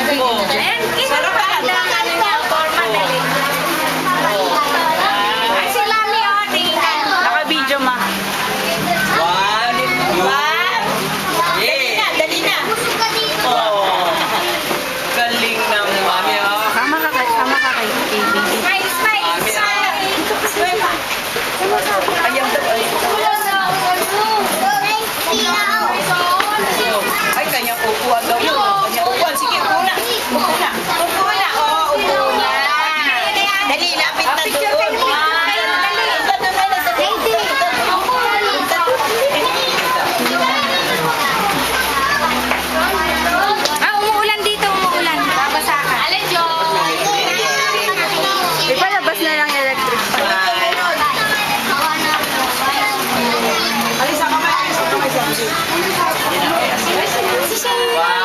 Ayan, kinapaganda ang ano niya, forma dali. Ay, si Mami, oh, tingnan. Naka-video, ma. One, two. Yeah. Dali na. Oh. Galing ng mami, oh. Sama ka kay baby. Smile, smile, Mami, smile. Ayang ay. Ay, kanyang upuan daw yun. Kanyang upuan. Sige, upo na. Upo na. Upo na, oh, upo na. Dali, lapit na Picture doon. kayo. Ah, umuulan dito, umuulan. Babasa ka. Alin, Joy? Ipalabas na lang electric fan. Alis sa kamay. Alis sa kamay. Si Shay. One,